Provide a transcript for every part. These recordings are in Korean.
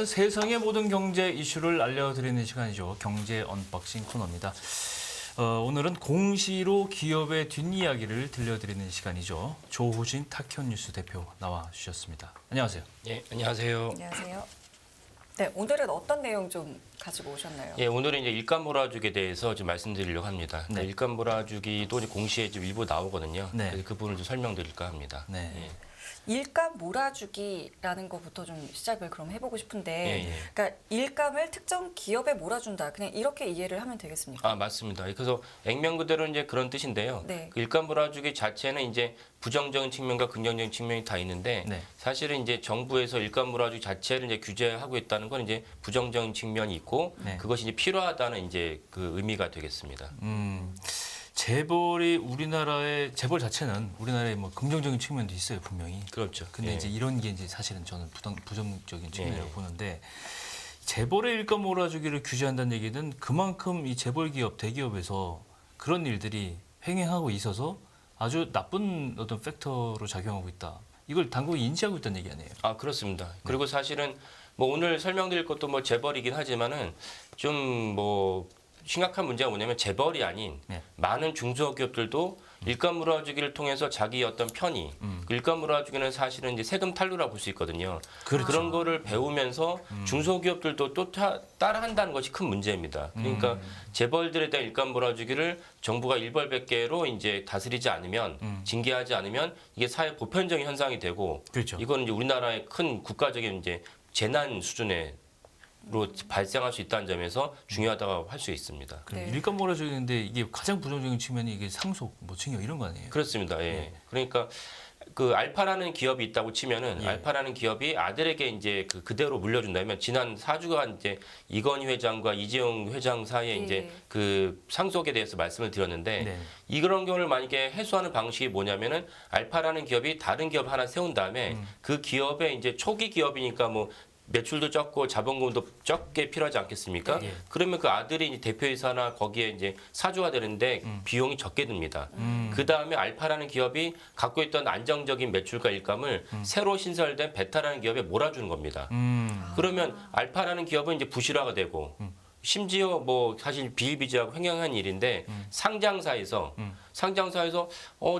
세상의 모든 경제 이슈를 알려드리는 시간이죠. 경제 언박싱 코너입니다. 오늘은 공시로 기업의 뒷이야기를 들려드리는 시간이죠. 조호진 타현뉴스 대표 나와주셨습니다. 안녕하세요. 예, 안녕하세요. 안녕하세요. 네, 오늘은 어떤 내용 좀 가지고 오셨나요? 예, 오늘은 이제 일감 몰아주기에 대해서 좀 말씀드리려고 합니다. 네. 일감 몰아주기도 이제 공시에 좀 일부 나오거든요. 네. 그래서 그 부분을 좀 설명드릴까 합니다. 네. 예. 일감 몰아주기라는 것부터 좀 시작을 그럼 해보고 싶은데, 예, 예. 그러니까 일감을 특정 기업에 몰아준다. 그냥 이렇게 이해를 하면 되겠습니까? 아, 맞습니다. 그래서 액면 그대로 이제 그런 뜻인데요. 네. 그 일감 몰아주기 자체는 이제 부정적인 측면과 긍정적인 측면이 다 있는데 네. 사실은 이제 정부에서 일감 몰아주기 자체를 이제 규제하고 있다는 건 이제 부정적인 측면이 있고 네. 그것이 이제 필요하다는 이제 그 의미가 되겠습니다. 재벌이 우리나라의 재벌 자체는 우리나라의 뭐 긍정적인 측면도 있어요, 분명히. 그렇죠. 근데 예. 이제 이런 게 이제 사실은 저는 부정적인 측면이라고 예. 보는데, 재벌의 일감 몰아주기를 규제한다는 얘기는 그만큼 이 재벌 기업, 대기업에서 그런 일들이 횡행하고 있어서 아주 나쁜 어떤 팩터로 작용하고 있다. 이걸 당국이 인지하고 있다는 얘기 아니에요? 아, 그렇습니다. 그리고 사실은 뭐 오늘 설명드릴 것도 뭐 재벌이긴 하지만은 좀 뭐 심각한 문제가 뭐냐면 재벌이 아닌 네. 많은 중소기업들도 일감 몰아주기를 통해서 자기 어떤 편의, 그 일감 몰아주기는 사실은 이제 세금 탈루라 볼 수 있거든요. 그렇죠. 그런 거를 배우면서 중소기업들도 또 따라한다는 것이 큰 문제입니다. 그러니까 재벌들에 대한 일감 몰아주기를 정부가 일벌백계로 이제 다스리지 않으면 징계하지 않으면 이게 사회 보편적인 현상이 되고 그렇죠. 이건 이제 우리나라의 큰 국가적인 이제 재난 수준의 로 발생할 수 있다는 점에서 중요하다고 할 수 있습니다. 그럼 네. 일감 몰아주기인데 이게 가장 부정적인 측면이 이게 상속, 뭐 증여 이런 거 아니에요? 그렇습니다. 예. 네. 그러니까 그 알파라는 기업이 있다고 치면은 예. 알파라는 기업이 아들에게 이제 그대로 물려준다면 지난 4주간 이제 이건희 회장과 이재용 회장 사이에 예. 이제 그 상속에 대해서 말씀을 드렸는데 네. 이런 경우를 만약에 해소하는 방식이 뭐냐면은 알파라는 기업이 다른 기업 하나 세운 다음에 그 기업에 이제 초기 기업이니까 뭐 매출도 적고 자본금도 적게 필요하지 않겠습니까? 예. 그러면 그 아들이 이제 대표이사나 거기에 이제 사주가 되는데 비용이 적게 듭니다. 그 다음에 알파라는 기업이 갖고 있던 안정적인 매출과 일감을 새로 신설된 베타라는 기업에 몰아주는 겁니다. 그러면 알파라는 기업은 이제 부실화가 되고 심지어 뭐 사실 비일비재하고 횡행한 일인데 상장사에서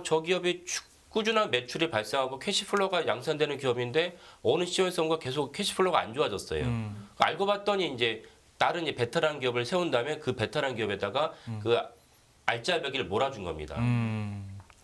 저 기업이 꾸준한 매출이 발생하고 캐시플로우가 양산되는 기업인데 어느 시점에서인가 계속 캐시플로우가 안 좋아졌어요. 알고 봤더니 이제 다른 이제 베타라는 기업을 세운 다음에 그 베타라는 기업에다가 그 알짜배기를 몰아준 겁니다.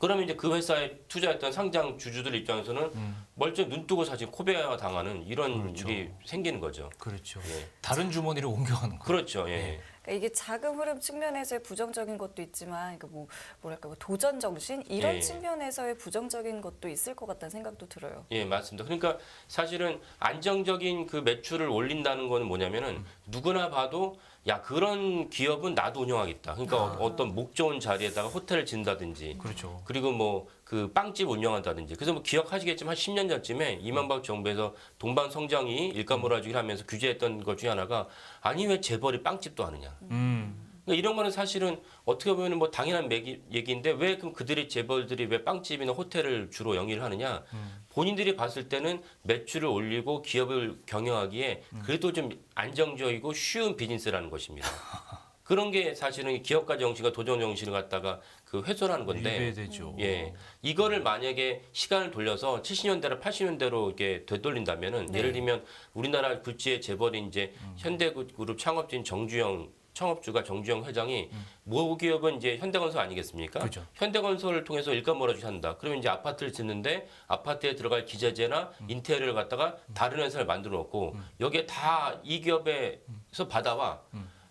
그러면 이제 그 회사에 투자했던 상장 주주들 입장에서는 멀쩡히 눈 뜨고 사실 코베아 당하는 이런 그렇죠. 일이 생기는 거죠. 그렇죠. 예. 다른 주머니로 옮겨가는 거. 그렇죠. 예. 네. 그러니까 이게 자금 흐름 측면에서의 부정적인 것도 있지만, 그러니까 뭐랄까 도전 정신 이런 예. 측면에서의 부정적인 것도 있을 것 같다는 생각도 들어요. 예, 맞습니다. 그러니까 사실은 안정적인 그 매출을 올린다는 거는 뭐냐면은 누구나 봐도 야, 그런 기업은 나도 운영하겠다. 그러니까 어떤 목 좋은 자리에다가 호텔을 짓는다든지 그렇죠. 그리고 뭐 그 빵집 운영한다든지. 그래서 뭐 기억하시겠지만 한 10년 전쯤에 이명박 정부에서 동방성장이 일감 몰아주기를 하면서 규제했던 것 중에 하나가 아니 왜 재벌이 빵집도 하느냐. 그러니까 이런 거는 사실은 어떻게 보면 뭐 당연한 얘기인데 왜 그럼 그들이 재벌들이 왜 빵집이나 호텔을 주로 영위를 하느냐. 본인들이 봤을 때는 매출을 올리고 기업을 경영하기에 그래도 좀 안정적이고 쉬운 비즈니스라는 것입니다. 그런 게 사실은 기업가 정신과 도전 정신을 갖다가 그 훼손하는 건데. 위배되죠. 예. 이거를 만약에 시간을 돌려서 70년대로 80년대로 이렇게 되돌린다면은 네. 예를 들면 우리나라 굴지의 재벌인 이제 현대그룹 창업주인 정주영 창업주가 정주영 회장이 모기업은 이제 현대건설 아니겠습니까? 그렇죠. 현대건설을 통해서 일감 몰아주기 한다. 그러면 이제 아파트를 짓는데 아파트에 들어갈 기자재나 인테리어를 갖다가 다른 회사를 만들어 놓고 여기에 다 이 기업에서 받아와.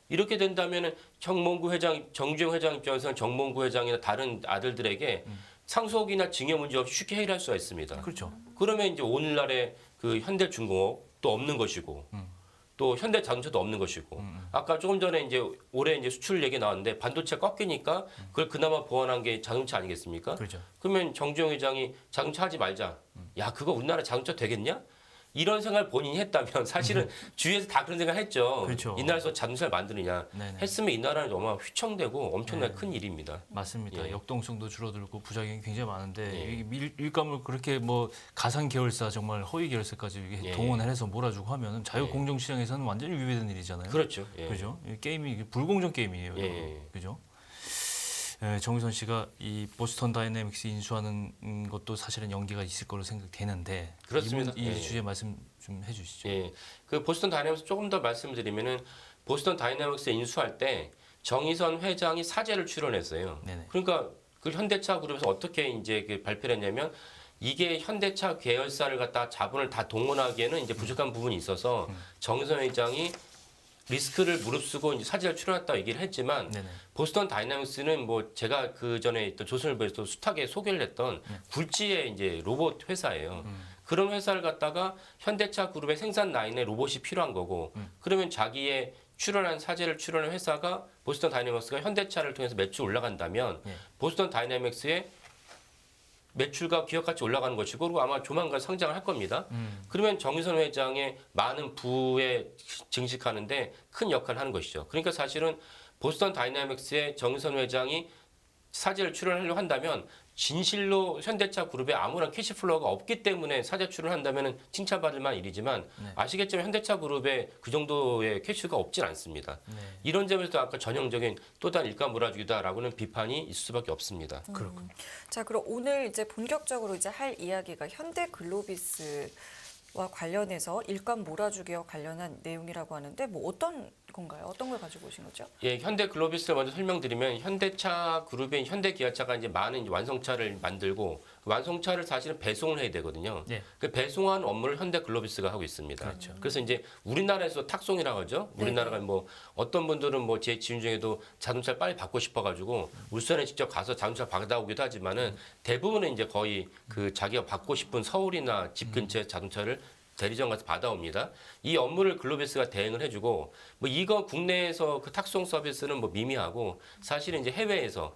이렇게 된다면은 정몽구 회장, 정주영 회장 입장에서는 정몽구 회장이나 다른 아들들에게 상속이나 증여 문제 없이 쉽게 해결할 수가 있습니다. 그렇죠. 그러면 이제 오늘날의 그 현대중공업도 없는 것이고 또 현대자동차도 없는 것이고 아까 조금 전에 이제 올해 이제 수출 얘기 나왔는데 반도체 꺾이니까 그걸 그나마 보완한 게 자동차 아니겠습니까? 그렇죠. 그러면 정주영 회장이 자동차 하지 말자. 야, 그거 우리나라 자동차 되겠냐? 이런 생각을 본인이 했다면 사실은 주위에서 다 그런 생각을 했죠. 그렇죠. 이 나라에서 자동차를 만드느냐 네네. 했으면 이 나라는 정말 휘청되고 엄청나게 네. 큰 일입니다. 맞습니다. 예. 역동성도 줄어들고 부작용이 굉장히 많은데 예. 이 일감을 그렇게 뭐 가상 계열사 정말 허위 계열사까지 이렇게 예. 동원을 해서 몰아주고 하면은 자유 공정 시장에서는 완전히 위배된 일이잖아요. 그렇죠. 예. 그죠? 이 게임이 불공정 게임이에요. 이거. 예. 그죠? 예, 정의선 씨가 이 보스턴 다이내믹스 인수하는 것도 사실은 연기가 있을 거로 생각되는데 그렇습니다. 이 예. 주제 말씀 좀 해주시죠. 예, 그 보스턴 다이내믹스 조금 더 말씀드리면은 보스턴 다이내믹스 인수할 때 정의선 회장이 사죄를 출연했어요. 네네. 그러니까 그 현대차 그룹에서 어떻게 이제 그 발표를 했냐면 이게 현대차 계열사를 갖다 자본을 다 동원하기에는 이제 부족한 부분이 있어서 정의선 회장이 리스크를 무릅쓰고 이제 사죄를 출연했다고 얘기를 했지만 네네. 보스턴 다이내믹스는 뭐 제가 그 전에 있던 조선일보에서 숱하게 소개를 했던 굴지의 이제 로봇 회사예요. 그런 회사를 갖다가 현대차 그룹의 생산 라인에 로봇이 필요한 거고 그러면 자기의 출연한 사제를 출연한 회사가 보스턴 다이내믹스가 현대차를 통해서 매출 올라간다면 예. 보스턴 다이내믹스의 매출과 기업 가치 올라가는 것이고 그리고 아마 조만간 상장을 할 겁니다. 그러면 정의선 회장의 많은 부에 증식하는데 큰 역할을 하는 것이죠. 그러니까 사실은 보스턴 다이내믹스의 정의선 회장이 사제를 출연하려고 한다면 진실로 현대차 그룹에 아무런 캐시플로우가 없기 때문에 사제 출연한다면 칭찬받을 만한 일이지만 네. 아시겠지만 현대차 그룹에 그 정도의 캐시가 없진 않습니다. 네. 이런 점에서 아까 전형적인 또 다른 일감 몰아주기다라고는 비판이 있을 수밖에 없습니다. 그렇군요. 자, 그럼 오늘 이제 본격적으로 이제 할 이야기가 현대글로비스와 관련해서 일감 몰아주기와 관련한 내용이라고 하는데 뭐 어떤 건가요? 어떤 걸 가지고 오신 거죠? 예, 현대글로비스를 먼저 설명드리면 현대차 그룹인 현대기아차가 이제 많은 이제 완성차를 만들고 그 완성차를 사실은 배송을 해야 되거든요. 예. 그 배송하는 업무를 현대글로비스가 하고 있습니다. 그렇죠. 그래서 이제 우리나라에서 탁송이라고 하죠. 우리나라가 뭐 어떤 분들은 뭐 제 지인 중에도 자동차를 빨리 받고 싶어가지고 울산에 직접 가서 자동차 받아오기도 하지만은 대부분은 이제 거의 그 자기가 받고 싶은 서울이나 집 근처에 자동차를 대리점 가서 받아옵니다. 이 업무를 글로비스가 대행을 해주고 뭐 이거 국내에서 그 탁송 서비스는 뭐 미미하고 사실은 이제 해외에서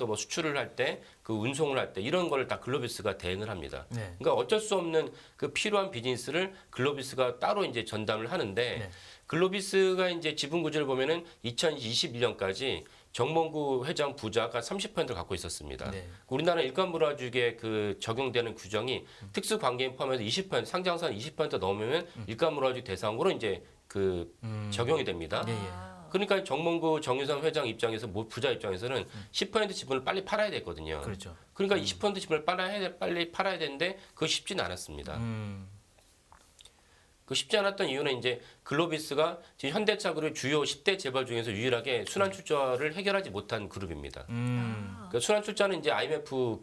뭐 수출을 할 때 그 운송을 할 때 이런 거를 다 글로비스가 대행을 합니다. 네. 그러니까 어쩔 수 없는 그 필요한 비즈니스를 글로비스가 따로 이제 전담을 하는데 네. 글로비스가 이제 지분 구조를 보면은 2021년까지 정몽구 회장 부자가 30%를 갖고 있었습니다. 네. 우리나라 일감 몰아주기에 그 적용되는 규정이 특수 관계인 포함해서 20% 상장선 20% 넘으면 일감 몰아주기 대상으로 이제 그 적용이 됩니다. 예, 예. 그러니까 정몽구 정유선 회장 입장에서 부자 입장에서는 10% 지분을 빨리 팔아야 됐거든요. 그렇죠. 그러니까 20% 지분을 빨리 팔아야 되는데 그거 쉽지는 않았습니다. 그 쉽지 않았던 이유는 이제 글로비스가 지금 현대차 그룹 주요 10대 재벌 중에서 유일하게 순환 출자를 해결하지 못한 그룹입니다. 그 순환 출자는 이제 IMF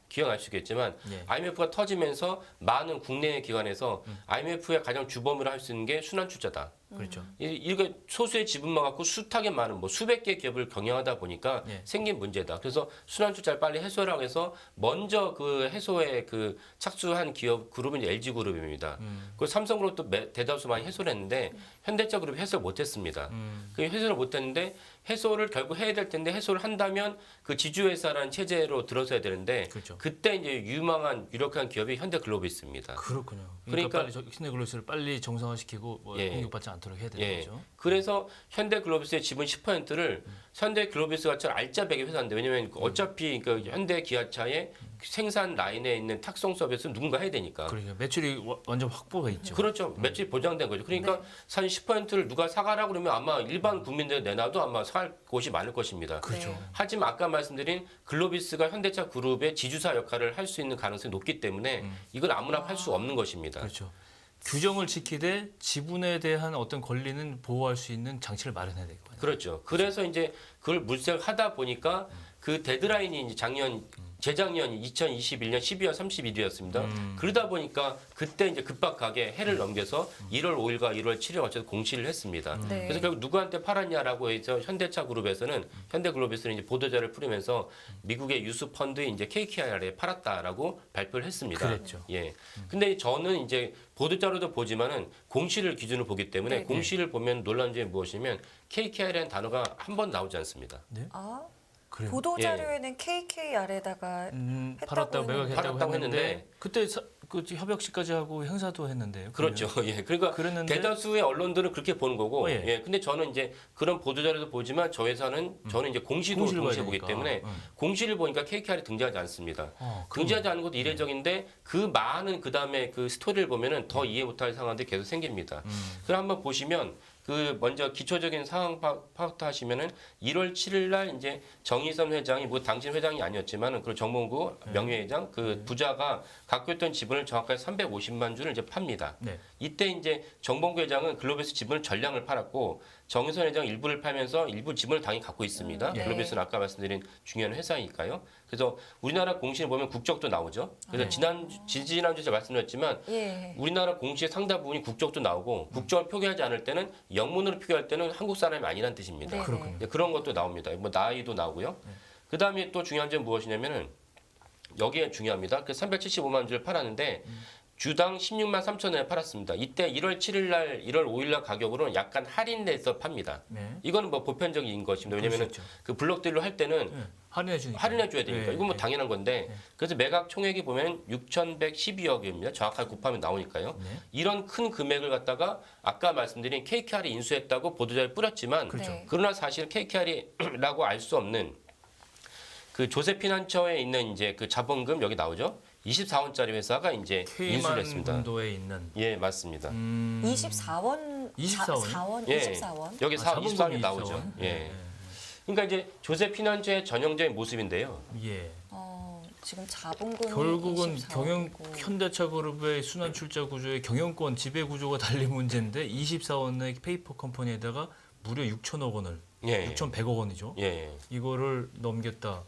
기억나시겠지만 예. IMF가 터지면서 많은 국내 기관에서 IMF의 가장 주범으로 할 수 있는 게 순환 출자다. 그렇죠. 이게 소수의 지분만 갖고 숫하게 많은 뭐 수백 개 기업을 경영하다 보니까 예. 생긴 문제다. 그래서 순환 출자를 빨리 해소하라고 해서 먼저 그 해소에 그 착수한 기업 그룹은 이제 LG 그룹입니다. 그 삼성그룹도 대다수 많이 해소를 했는데 현대차 그룹이 해소를 못했습니다. 그 해소를 못했는데 해소를 결국 해야 될 텐데 해소를 한다면 그 지주회사라는 체제로 들어서야 되는데 그렇죠. 그때 이제 유력한 기업이 현대글로비스입니다. 그렇군요. 그러니까- 그러니까 빨리 현대글로비스를 빨리 정상화시키고 뭐 예. 공격받지 않도록 해야 되는 예. 거죠. 그래서 현대글로비스의 지분 10%를 현대글로비스가 저 알짜배기 회사인데 왜냐면 어차피 그 현대기아차의 생산 라인에 있는 탁송 서비스는 누군가 해야 되니까. 그러니까 매출이 완전 확보가 있죠. 그렇죠. 매출이 보장된 거죠. 그러니까 사실 10%를 누가 사가라 그러면 아마 일반 국민들 내놔도 아마 살 곳이 많을 것입니다. 그렇죠. 네. 하지만 아까 말씀드린 글로비스가 현대차 그룹의 지주사 역할을 할 수 있는 가능성이 높기 때문에 이걸 아무나 팔 수 없는 것입니다. 그렇죠. 규정을 지키되 지분에 대한 어떤 권리는 보호할 수 있는 장치를 마련해야 되거든요. 그렇죠. 그래서 이제 그걸 물색하다 보니까 그 데드라인이 이제 재작년 2021년 12월 31일이었습니다. 그러다 보니까 그때 이제 급박하게 해를 넘겨서 1월 5일과 1월 7일 맞춰서 공시를 했습니다. 네. 그래서 결국 누구한테 팔았냐라고 해서 현대차 그룹에서는 현대글로비스는 이제 보도자를 풀으면서 미국의 유수 펀드 이제 KKR에 팔았다라고 발표를 했습니다. 그랬죠. 예. 근데 저는 이제 보도자료도 보지만은 공시를 기준으로 보기 때문에 네. 공시를 보면 놀란 점이 무엇이면 KKR이라는 단어가 한 번 나오지 않습니다. 아, 그래요? 보도 자료에는 KKR에다가 팔았다고 매각했다고 팔았다고 했는데, 했는데 그때 그 협약식까지 하고 행사도 했는데요. 그렇죠. 예. 그러니까 그랬는데 대다수의 언론들은 그렇게 보는 거고, 예. 예. 근데 저는 이제 그런 보도 자료도 보지만 저 회사는 저는 이제 공시도 공시를 동시에 봐야 보기 되니까. 때문에 공시를 보니까 KKR이 등장하지 않습니다. 그럼- 등장하지 않는 것도 이례적인데 그 많은 그 다음에 그 스토리를 보면은 더 이해 못할 상황들이 계속 생깁니다. 그럼 한번 보시면 그 먼저 기초적인 상황 파악부터 하시면은 1월 7일 날 이제 정의선 회장이 뭐 당신 회장이 아니었지만은 그 정몽구 명예회장 그 부자가 갖고 있던 지분을 정확하게 350만 주를 이제 팝니다. 네. 이때 이제 정봉구 회장은 글로비스 지분을 전량을 팔았고 정의선 회장 일부를 팔면서 일부 지분을 당연히 갖고 있습니다. 네. 글로비스는 아까 말씀드린 중요한 회사니까요. 그래서 우리나라 공시를 보면 국적도 나오죠. 그래서 지난주에 제가 말씀드렸지만 예. 우리나라 공시의 상당 부분이 국적도 나오고 국적을 표기하지 않을 때는 영문으로 표기할 때는 한국 사람이 아니란 뜻입니다. 네. 그렇군요. 네, 그런 것도 나옵니다. 뭐 나이도 나오고요. 그 다음에 또 중요한 점은 무엇이냐면은 여기에 중요합니다. 그 375만 주를 팔았는데 주당 16만 3천 원에 팔았습니다. 이때 1월 7일 날, 1월 5일 날 가격으로는 약간 할인돼서 팝니다. 네. 이거는 뭐 보편적인 것입니다. 왜냐면은 그럴 수 있죠. 그 블록딜로 할 때는 네. 할인해 주니까. 할인해 줘야 되니까 네, 이건 뭐 네. 당연한 건데 그래서 매각 총액이 보면 6,112억입니다. 정확하게 곱하면 나오니까요. 네. 이런 큰 금액을 갖다가 아까 말씀드린 KKR이 인수했다고 보도자료에 뿌렸지만 그렇죠. 네. 그러나 사실 KKR이라고 알 수 없는 그 조세피난처에 있는 이제 그 자본금 여기 나오죠. 24원짜리 회사가 이제 인수를 했습니다. K만군도에 있는 예, 맞습니다. 24원 24원? 4원 예. 24원 여기 자본금이 24원이 나오죠. 24원? 예. 네. 그러니까 이제 조세피난처의 전형적인 모습인데요. 예. 지금 자본금이 결국은 24원이고. 현대차그룹의 순환 출자 구조의 경영권 지배 구조가 달린 문제인데 24원의 페이퍼 컴퍼니에다가 무려 6천억 원을 예. 6,100억 원이죠. 예. 이거를 넘겼다.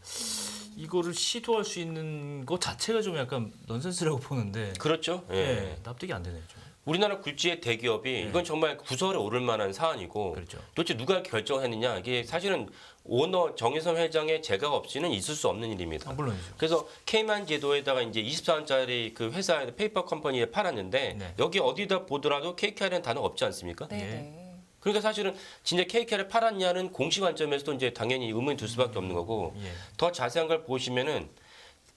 이거를 시도할 수 있는 것 자체가 좀 약간 넌센스라고 보는데 그렇죠. 예. 예, 납득이 안 되네요. 좀. 우리나라 굴지의 대기업이 이건 정말 구설에 오를 만한 사안이고 그렇죠. 도대체 누가 이렇게 결정했느냐 이게 사실은 오너 정의선 회장의 재각 없이는 있을 수 없는 일입니다. 물론이죠. 그래서 K만 제도에다가 이제 24원짜리 그 회사 페이퍼 컴퍼니에 팔았는데 네. 여기 어디다 보더라도 KKR은 단어가 없지 않습니까? 네, 예. 네. 그러니까 사실은 진짜 KKR을 팔았냐는 공시 관점에서도 이제 당연히 의문이 들 수밖에 없는 거고 예. 더 자세한 걸 보시면은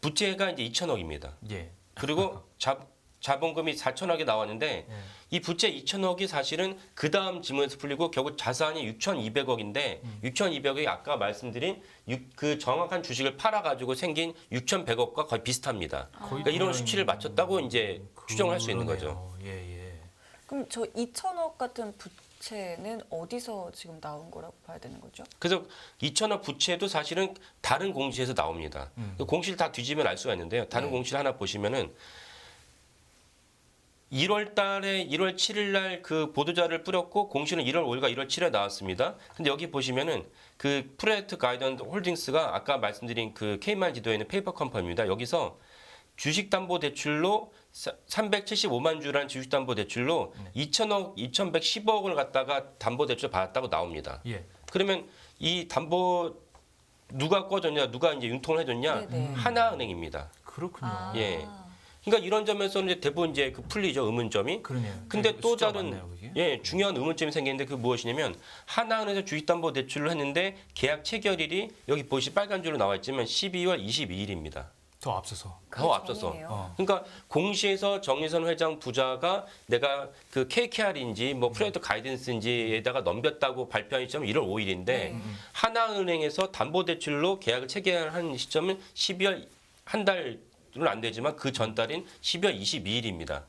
부채가 이제 2천억입니다. 예. 그리고 자본금이 4천억이 나왔는데 예. 이 부채 2천억이 사실은 그 다음 지문에서 풀리고 결국 자산이 6,200억인데 6,200억이 아까 말씀드린 그 정확한 주식을 팔아가지고 생긴 6,100억과 거의 비슷합니다. 그러니까 이런 수치를 맞췄다고 이제 추정을 할 수 있는 거죠. 그러네요. 예, 예. 그럼 저 2천억 같은 부채는 어디서 지금 나온 거라고 봐야 되는 거죠? 그래서 2천억 부채도 사실은 다른 공시에서 나옵니다. 그 공시를 다 뒤지면 알 수가 있는데요. 다른 공시를 하나 보시면은 1월 달에 1월 7일 날 그 보도자를 뿌렸고 공시는 1월 5일과 1월 7일에 나왔습니다. 근데 여기 보시면은 그 프레트 가이던스 홀딩스가 아까 말씀드린 그 K만 지도에 있는 페이퍼 컴퍼니입니다. 여기서 주식담보대출로 375만 주라는 주식담보대출로 2천억, 2,110억을 갖다가 담보대출 받았다고 나옵니다. 예. 그러면 이 담보 누가 꺼줬냐, 누가 이제 융통을 해줬냐? 네네. 하나은행입니다. 그렇군요. 아. 예. 그러니까 이런 점에서는 이제 대부분 이제 그 풀리죠, 의문점이. 그러네요. 근데 또 숫자가 다른 맞네요, 그게. 예 중요한 의문점이 생기는데 그 무엇이냐면 하나은행에서 주식담보대출을 했는데 계약 체결일이 여기 보시 빨간 줄로 나와 있지만 12월 22일입니다. 더 앞서서. 더 앞서서. 전이네요. 그러니까 공시에서 정의선 회장 부자가 내가 그 KKR인지 뭐 프레드 가이던스인지에다가 넘겼다고 발표한 시점은 1월 5일인데 네. 하나은행에서 담보대출로 계약을 체결한 시점은 12월 한 달은 안 되지만 그 전달인 12월 22일입니다.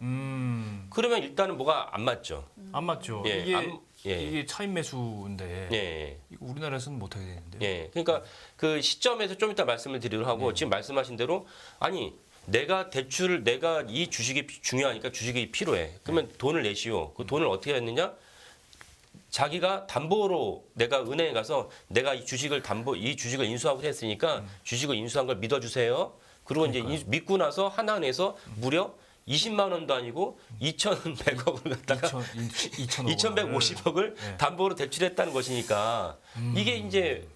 그러면 일단은 뭐가 안 맞죠. 안 맞죠. 예, 이게 차입 매수인데 예. 이거 우리나라에서는 못 하게 되는데요. 예. 그러니까 그 시점에서 좀 이따 말씀을 드리도록 하고 지금 말씀하신 대로 아니 내가 이 주식이 중요하니까 주식이 필요해. 그러면 돈을 내시오. 그 돈을 어떻게 했느냐? 자기가 담보로 내가 은행에 가서 내가 이 주식을 인수하고 했으니까 주식을 인수한 걸 믿어주세요. 그리고 이제 믿고 나서 하나은행에서 무려 20만 원도 아니고 2,100억을 갖다가 2,150억을 2,150억을 네. 담보로 대출했다는 것이니까 이게 이제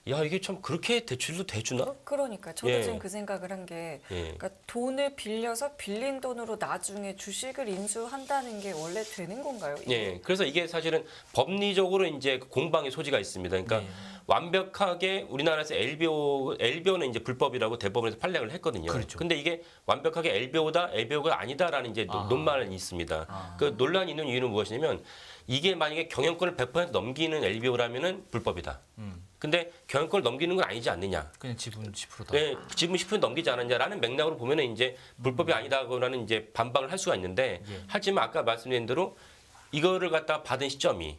야 이게 참 그렇게 대출도 대주나? 그러니까 저도 예. 지금 그 생각을 한 게 예. 그러니까 돈을 빌려서 빌린 돈으로 나중에 주식을 인수한다는 게 원래 되는 건가요? 이게? 예. 그래서 이게 사실은 법리적으로 이제 공방의 소지가 있습니다. 그러니까 네. 완벽하게 우리나라에서 LBO는 이제 불법이라고 대법원에서 판례를 했거든요. 그렇죠. 근데 이게 완벽하게 LBO가 아니다라는 이제 논란이 있습니다. 그 논란이 있는 이유는 무엇이냐면 이게 만약에 경영권을 100% 넘기는 LBO라면은 불법이다. 근데 경영권을 넘기는 건 아니지 않느냐. 그냥 지분 10%다. 네, 지분 10% 넘기지 않았냐라는 맥락으로 보면은 이제 불법이 아니다라는 이제 반박을 할 수가 있는데 예. 하지만 아까 말씀드린 대로 이거를 갖다 받은 시점이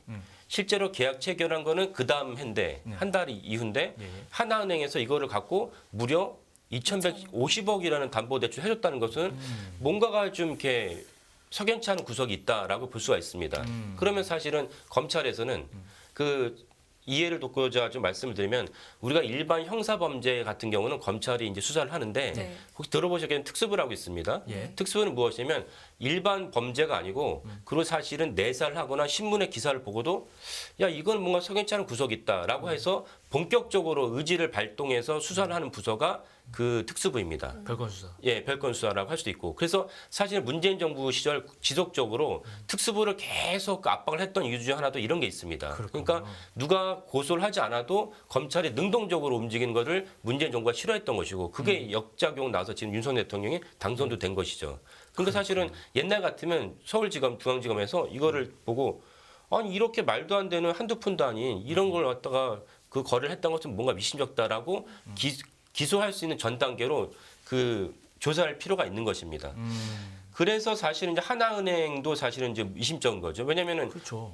실제로 계약 체결한 거는 그 다음 해인데 한 달 이후인데 예. 하나은행에서 이거를 갖고 무려 2,150억이라는 담보대출 해줬다는 것은 뭔가가 좀 이렇게 석연치 않은 구석이 있다라고 볼 수가 있습니다. 그러면 사실은 검찰에서는 그 이해를 돕고자 좀 말씀을 드리면 우리가 일반 형사 범죄 같은 경우는 검찰이 이제 수사를 하는데 네. 혹시 들어보셨겠는 특수부라고 있습니다. 예. 특수부는 무엇이냐면 일반 범죄가 아니고 그리고 사실은 내사를 하거나 신문의 기사를 보고도 야 이건 뭔가 석연치 않은 구석이 있다라고 해서 본격적으로 의지를 발동해서 수사를 하는 부서가 그 특수부입니다. 별건 수사. 예, 별건 수사라고 할 수도 있고. 그래서 사실 문재인 정부 시절 지속적으로 특수부를 계속 압박을 했던 이유 중에 하나도 이런 게 있습니다. 그렇군요. 그러니까 누가 고소를 하지 않아도 검찰이 능동적으로 움직이는 것을 문재인 정부가 싫어했던 것이고 그게 역작용 나서 지금 윤석열 대통령이 당선도 된 것이죠. 그러니까 사실은 옛날 같으면 서울지검, 중앙지검에서 이거를 보고 아니 이렇게 말도 안 되는 한두 푼도 아닌 이런 걸 갖다가 그 거래를 했던 것은 뭔가 미심쩍다라고 기소할 수 있는 전 단계로 그 조사할 필요가 있는 것입니다. 그래서 사실은 이제 하나은행도 사실은 이제 미심쩍은 거죠. 왜냐면은 그렇죠.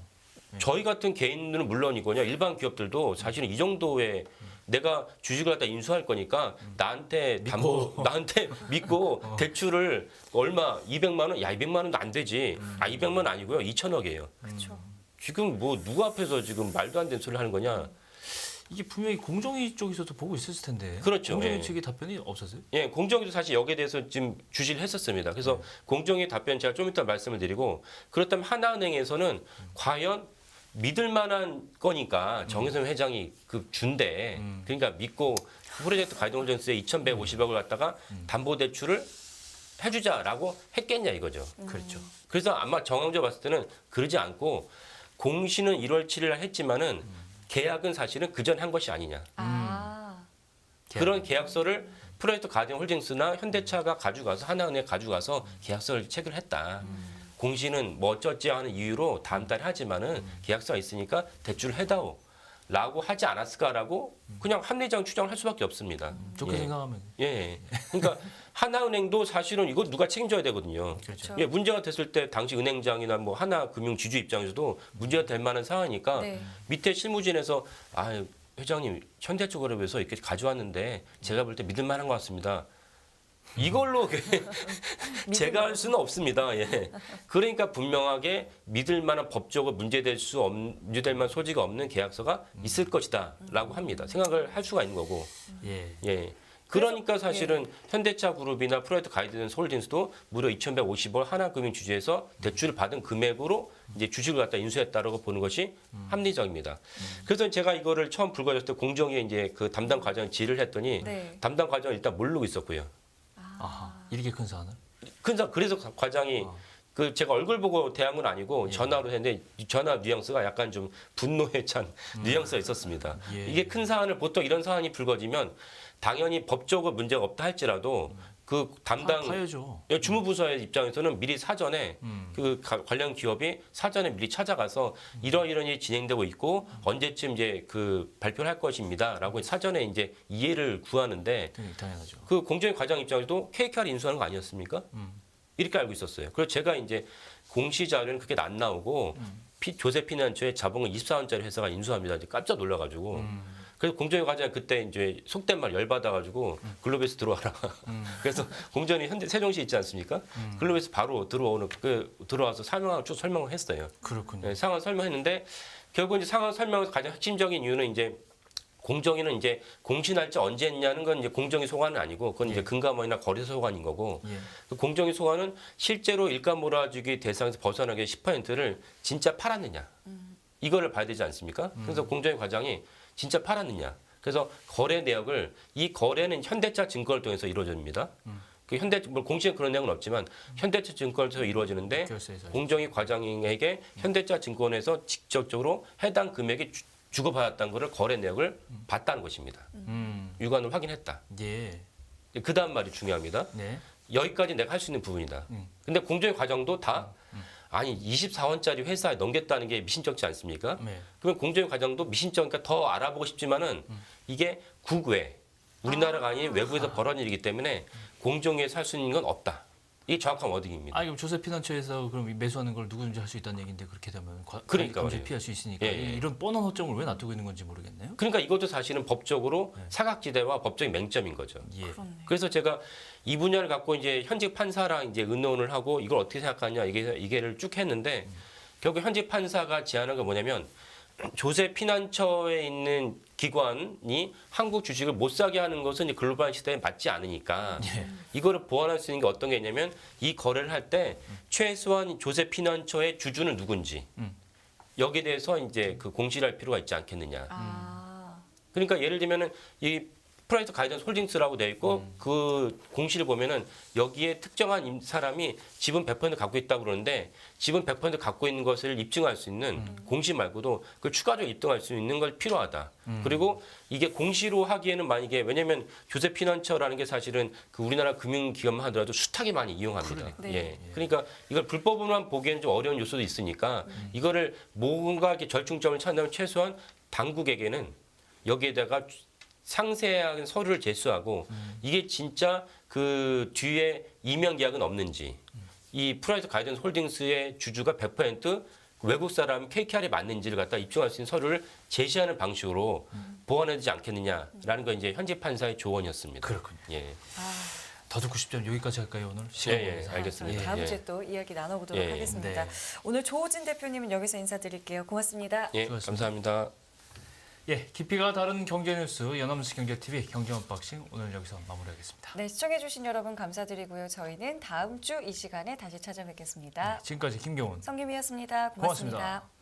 저희 같은 개인들은 물론이고요. 일반 기업들도 사실은 이 정도의 내가 주식을 갖다 인수할 거니까 나한테 나한테 믿고 대출을 얼마 200만 원? 야 200만 원도 안 되지. 200만 원 아니고요. 2천억이에요. 그렇죠. 지금 뭐 누구 앞에서 지금 말도 안 되는 소리를 하는 거냐? 이게 분명히 공정위 쪽에서도 보고 있었을 텐데. 그렇죠. 공정위 예. 측의 답변이 없었어요? 예, 공정위도 사실 여기에 대해서 지금 주시를 했었습니다. 그래서 공정위 답변 제가 좀 이따 말씀을 드리고 그렇다면 하나은행에서는 과연 믿을 만한 거니까 정혜선 회장이 그 준대. 그러니까 믿고 프로젝트 가이드홀딩스에 2,150억을 갖다가 담보대출을 해주자라고 했겠냐 이거죠. 그렇죠. 그래서 아마 정황조 봤을 때는 그러지 않고 공시는 1월 7일 날 했지만은 계약은 사실은 그 전에 한 것이 아니냐. 그런 계약서를 프로젝트 가디언홀딩스나 현대차가 가져가서 하나은행에 가져가서 계약서를 체결했다. 공시는 뭐 어쩌지 하는 이유로 다음 달에 하지만은 계약서가 있으니까 대출을 해다오. 라고 하지 않았을까라고 그냥 합리적 추정을 할 수밖에 없습니다. 좋게 예. 생각하면. 예. 그러니까 하나은행도 사실은 이거 누가 책임져야 되거든요. 그렇죠. 예, 문제가 됐을 때 당시 은행장이나 뭐 하나금융 지주 입장에서도 문제가 될 만한 상황이니까 네. 밑에 실무진에서 아 회장님 현대쪽으로해서 이렇게 가져왔는데 제가 볼 때 믿을 만한 것 같습니다. 이걸로 제가 할 수는 없습니다. 예. 그러니까 분명하게 믿을 만한 법적으로 문제될 만한 소지가 없는 계약서가 있을 것이다라고 합니다. 생각을 할 수가 있는 거고. 예. 예. 그러니까 사실은 현대차 그룹이나 프로젝트 가이드앤 홀딩스도 무려 2,150억 하나금융 주주에서 대출을 받은 금액으로 이제 주식을 갖다 인수했다라고 보는 것이 합리적입니다. 그래서 제가 이거를 처음 불거졌을 때 공정위에 이제 그 담당 과장 질의를 했더니 네. 담당 과장은 일단 모르고 있었고요. 아하. 이렇게 큰 사안을? 그래서 과장이 그 제가 얼굴 보고 대한 건 아니고 예. 전화로 했는데 전화 뉘앙스가 약간 좀 분노에 찬 뉘앙스가 있었습니다. 예. 이게 큰 사안을 보통 이런 사안이 불거지면 당연히 법적으로 문제가 없다 할지라도 그 담당 파야죠. 주무부서의 입장에서는 미리 사전에 그 관련 기업이 사전에 미리 찾아가서 이런 일이 진행되고 있고 언제쯤 이제 그 발표를 할 것입니다라고 사전에 이제 이해를 구하는데 당연하죠. 그 공정위 과장 입장에서도 KKR 인수하는 거 아니었습니까? 이렇게 알고 있었어요. 그래서 제가 이제 공시 자료는 그게 안 나오고 조세피난처의 자본금 24원짜리 회사가 인수합니다. 이제 깜짝 놀라가지고. 그래서 공정위 과장이 그때 이제 속된 말 열받아가지고 글로베스 들어와라. 그래서 공정위 세종시 있지 않습니까? 글로베스 바로 들어와서 쭉 설명을 했어요. 그렇군요. 네, 상황 설명했는데 결국 이제 상황 설명에서 가장 핵심적인 이유는 이제 공정위는 이제 공시 날짜 언제 했냐는 건 이제 공정위 소관은 아니고 그건 이제 금감원이나 거래소 소관인 거고 예. 그 공정위 소관은 실제로 일가 몰아주기 대상에서 벗어나게 10%를 진짜 팔았느냐 이거를 봐야 되지 않습니까? 그래서 공정위 과장이 진짜 팔았느냐 그래서 거래 내역을 이 거래는 현대차 증권을 통해서 이루어집니다. 그 현대 뭐 공시에 그런 내용은 없지만 현대차 증권을 통해서 이루어지는데 결세에서. 공정위 과장에게 현대차 증권에서 직접적으로 해당 금액이 주고받았다는 것을 거래 내역을 봤다는 것입니다. 유관을 확인했다. 예. 그 다음 말이 중요합니다. 네. 여기까지 내가 할 수 있는 부분이다. 근데 공정위 과정도 다 아니 24원짜리 회사에 넘겼다는 게 미심쩍지 않습니까? 네. 그러면 공정위 과정도 미심쩍으니까 더 알아보고 싶지만은 이게 국외 우리나라가 아닌 외부에서 벌어진 일이기 때문에 공정위에서 할 수 있는 건 없다. 이게 정확한 워딩입니다. 아, 그럼 조세피난처에서 그럼 매수하는 걸 누구든지 할 수 있다는 얘기인데 그렇게 되면 그러니까 검세 말이에요. 피할 수 있으니까 예, 예. 이런 뻔한 허점을 왜 놔두고 있는 건지 모르겠네요. 그러니까 이것도 사실은 법적으로 사각지대와 법적인 맹점인 거죠. 예. 그렇네. 그래서 제가 이 분야를 갖고 이제 현직 판사랑 이제 의논을 하고 이걸 어떻게 생각하냐 이게를 쭉 했는데 결국 현직 판사가 제안한 게 뭐냐면 조세 피난처에 있는 기관이 한국 주식을 못 사게 하는 것은 이제 글로벌 시대에 맞지 않으니까 이거를 보완할 수 있는 게 어떤 게 있냐면 이 거래를 할 때 최소한 조세 피난처의 주주는 누군지 여기에 대해서 이제 그 공시를 할 필요가 있지 않겠느냐. 아. 그러니까 예를 들면은 이 프라이스 가이던스 홀딩스라고 되어 있고 그 공시를 보면은 여기에 특정한 사람이 지분 100% 갖고 있다고 그러는데 지분 100% 갖고 있는 것을 입증할 수 있는 공시 말고도 그걸 추가적으로 입증할 수 있는 걸 필요하다. 그리고 이게 공시로 하기에는 만약에 왜냐하면 조세 피난처라는 게 사실은 그 우리나라 금융기관만 하더라도 숱하게 많이 이용합니다. 네. 예. 그러니까 이걸 불법으로만 보기에는 좀 어려운 요소도 있으니까 이거를 뭔가 이렇게 절충점을 찾는다면 최소한 당국에게는 여기에다가 상세한 서류를 제수하고 이게 진짜 그 뒤에 이명 계약은 없는지 이 프라이스 가이던스 홀딩스의 주주가 100% 외국 사람 KKR에 맞는지를 갖다 입증할 수 있는 서류를 제시하는 방식으로 보완해야 되지 않겠느냐라는 건 이제 현직 판사의 조언이었습니다. 그렇군요. 예. 더 듣고 싶다면 여기까지 할까요 오늘? 예, 알겠습니다. 저희 다음 예. 주에 또 이야기 나눠보도록 예. 하겠습니다. 네. 오늘 조호진 대표님은 여기서 인사드릴게요. 고맙습니다. 예, 수고하셨습니다. 감사합니다. 예, 깊이가 다른 경제 뉴스 연합뉴스 경제TV 경제 언박싱 오늘 여기서 마무리하겠습니다. 네, 시청해주신 여러분 감사드리고요. 저희는 다음 주 이 시간에 다시 찾아뵙겠습니다. 지금까지 김경훈 성김이었습니다. 고맙습니다. 고맙습니다.